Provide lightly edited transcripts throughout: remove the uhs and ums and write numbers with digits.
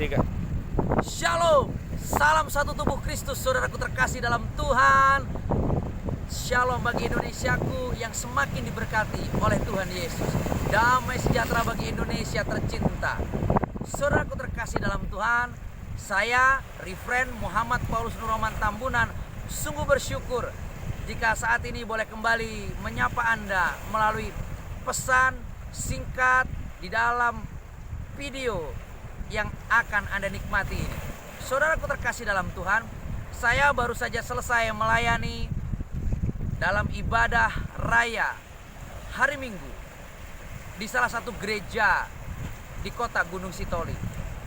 3. Shalom, salam satu tubuh Kristus, saudaraku terkasih dalam Tuhan. Shalom bagi Indonesiaku yang semakin diberkati oleh Tuhan Yesus. Damai sejahtera bagi Indonesia tercinta. Saudaraku terkasih dalam Tuhan, saya Reverend Muhammad Paulus Nurrohman Tambunan sungguh bersyukur jika saat ini boleh kembali menyapa Anda melalui pesan singkat di dalam video yang akan Anda nikmati ini. Saudaraku terkasih dalam Tuhan, saya baru saja selesai melayani dalam ibadah raya hari Minggu di salah satu gereja di kota Gunung Sitoli.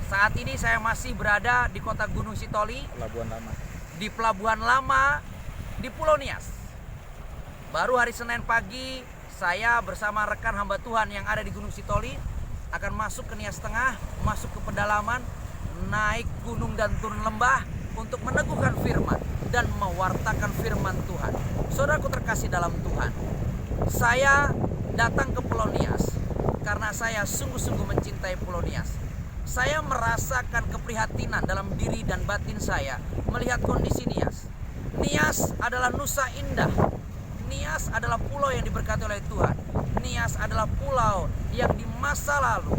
Saat ini saya masih berada di kota Gunung Sitoli, Pelabuhan Lama. di Pelabuhan Lama di Pulau Nias. Baru hari Senin pagi saya bersama rekan hamba Tuhan yang ada di Gunung Sitoli akan masuk ke Nias Tengah, masuk ke pedalaman, naik gunung dan turun lembah untuk meneguhkan firman dan mewartakan firman Tuhan. Saudaraku terkasih dalam Tuhan, saya datang ke Pulau Nias karena saya sungguh-sungguh mencintai Pulau Nias. Saya merasakan keprihatinan dalam diri dan batin saya melihat kondisi Nias. Nias adalah nusa indah. Nias adalah pulau yang diberkati oleh Tuhan. Nias adalah pulau yang di masa lalu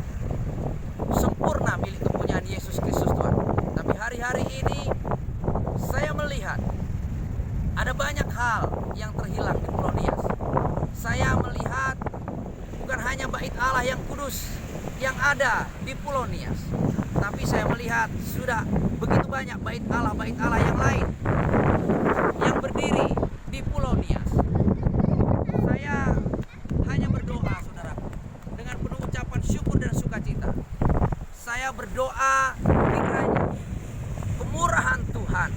sempurna milik kepunyaan Yesus Kristus Tuhan. Tapi hari-hari ini saya melihat ada banyak hal yang terhilang di Pulau Nias. Saya melihat bukan hanya bait Allah yang kudus yang ada di Pulau Nias, tapi saya melihat sudah begitu banyak bait Allah yang lain yang berdiri di Pulau Nias. Saya hanya berdoa, saudaraku, dengan penuh ucapan syukur dan sukacita. Saya berdoa kiranya kemurahan Tuhan,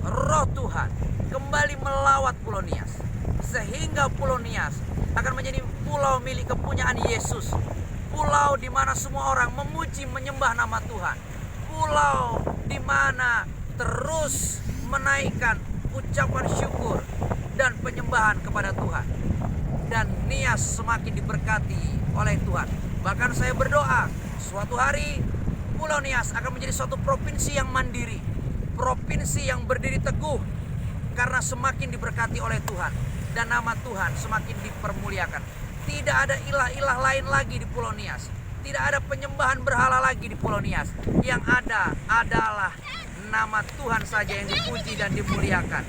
roh Tuhan kembali melawat Pulau Nias, sehingga Pulau Nias akan menjadi pulau milik kepunyaan Yesus. Pulau di mana semua orang memuji menyembah nama Tuhan. Pulau di mana terus menaikkan ucapan syukur dan penyembahan kepada Tuhan. Dan Nias semakin diberkati oleh Tuhan. Bahkan saya berdoa suatu hari Pulau Nias akan menjadi suatu provinsi yang mandiri, provinsi yang berdiri teguh karena semakin diberkati oleh Tuhan dan nama Tuhan semakin dipermuliakan. Tidak ada ilah-ilah lain lagi di Pulau Nias. Tidak ada penyembahan berhala lagi di Pulau Nias. Yang ada adalah nama Tuhan saja yang dipuji dan dimuliakan.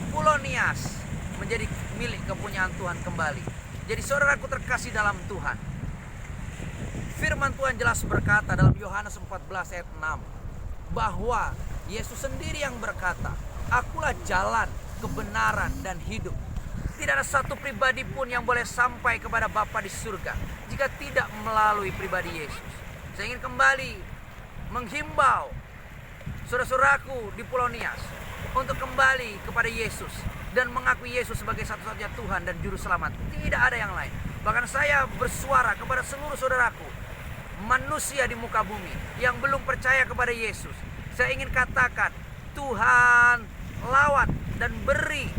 Pulau Nias menjadi milik kepunyaan Tuhan kembali. Jadi saudaraku terkasih dalam Tuhan, firman Tuhan jelas berkata dalam Yohanes 14 ayat 6 bahwa Yesus sendiri yang berkata, "Akulah jalan, kebenaran, dan hidup. Tidak ada satu pribadi pun yang boleh sampai kepada Bapa di surga jika tidak melalui pribadi Yesus." Saya ingin kembali menghimbau saudara-saudaraku di Pulau Nias untuk kembali kepada Yesus dan mengakui Yesus sebagai satu-satunya Tuhan dan Juru Selamat. Tidak ada yang lain. Bahkan saya bersuara kepada seluruh saudaraku, manusia di muka bumi yang belum percaya kepada Yesus. Saya ingin katakan, Tuhan lawat dan beri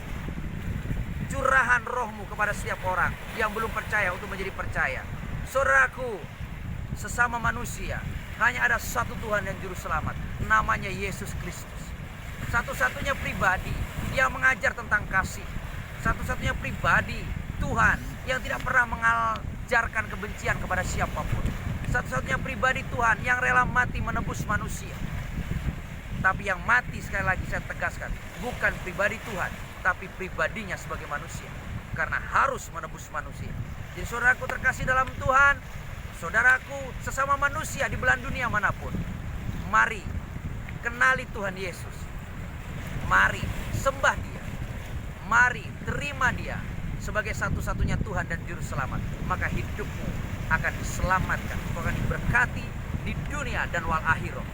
curahan rohmu kepada setiap orang yang belum percaya untuk menjadi percaya. Saudaraku, sesama manusia hanya ada satu Tuhan dan Juru Selamat, namanya Yesus Kristus. Satu-satunya pribadi yang mengajar tentang kasih, satu-satunya pribadi Tuhan yang tidak pernah mengajarkan kebencian kepada siapapun, satu-satunya pribadi Tuhan yang rela mati menebus manusia. Tapi yang mati, sekali lagi saya tegaskan, bukan pribadi Tuhan, tapi pribadinya sebagai manusia, karena harus menebus manusia. Jadi saudaraku terkasih dalam Tuhan, saudaraku sesama manusia di belahan dunia manapun, mari kenali Tuhan Yesus. Mari sembah Dia. Mari terima Dia sebagai satu-satunya Tuhan dan Juru Selamat. Maka hidupmu akan diselamatkan, akan diberkati di dunia dan wal akhirat.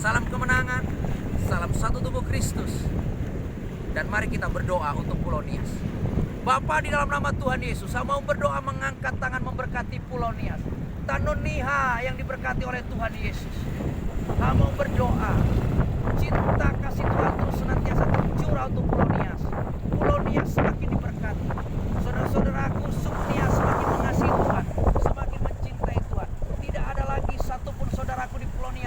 Salam kemenangan, salam satu tubuh Kristus. Dan mari kita berdoa untuk Pulau Nias. Bapa, di dalam nama Tuhan Yesus, saya mau berdoa mengangkat tangan memberkati Pulau Nias. Tanoniha yang diberkati oleh Tuhan Yesus. Saya mau berdoa, cinta kasih Tuhan terus senantiasa tercurah untuk Pulau Nias. Pulau Nias semakin diberkati. Saudara-saudaraku, suku Nias semakin mengasihi Tuhan, semakin mencintai Tuhan. Tidak ada lagi satupun saudaraku di Pulau Nias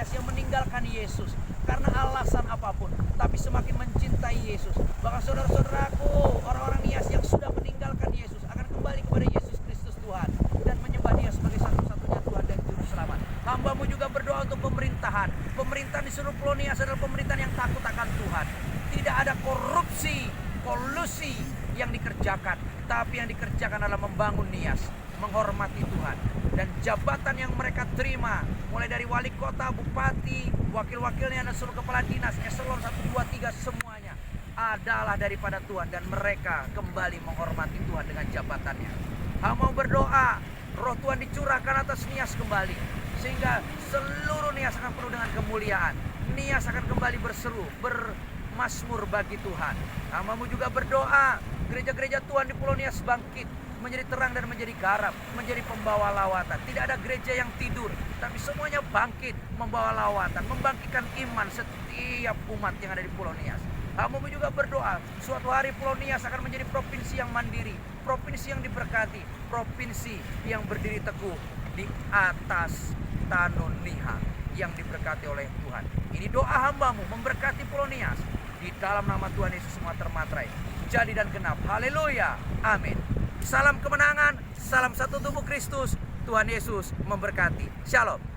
pemerintahan di seluruh Pulau Nias adalah pemerintahan yang takut akan Tuhan. Tidak ada korupsi, kolusi yang dikerjakan, tapi yang dikerjakan adalah membangun Nias, menghormati Tuhan. Dan jabatan yang mereka terima, mulai dari wali kota, bupati, wakil-wakilnya, dan seluruh kepala dinas, eselon 1, 2, 3, semuanya adalah daripada Tuhan. Dan mereka kembali menghormati Tuhan dengan jabatannya. Mau berdoa, roh Tuhan dicurahkan atas Nias kembali, sehingga seluruh Nias akan penuh dengan kemuliaan. Nias akan kembali berseru, bermasmur bagi Tuhan. Hamamu juga berdoa, gereja-gereja Tuhan di Pulau Nias bangkit, menjadi terang dan menjadi garam, menjadi pembawa lawatan. Tidak ada gereja yang tidur, tapi semuanya bangkit, membawa lawatan, membangkitkan iman setiap umat yang ada di Pulau Nias. Hamamu juga berdoa, suatu hari Pulau Nias akan menjadi provinsi yang mandiri, provinsi yang diberkati, provinsi yang berdiri teguh di atas Tanun Niha yang diberkati oleh Tuhan. Ini doa hambamu memberkati Pulau Nias. Di dalam nama Tuhan Yesus semua termatrai, jadi dan genap. Haleluya, amin. Salam kemenangan, salam satu tubuh Kristus. Tuhan Yesus memberkati. Shalom.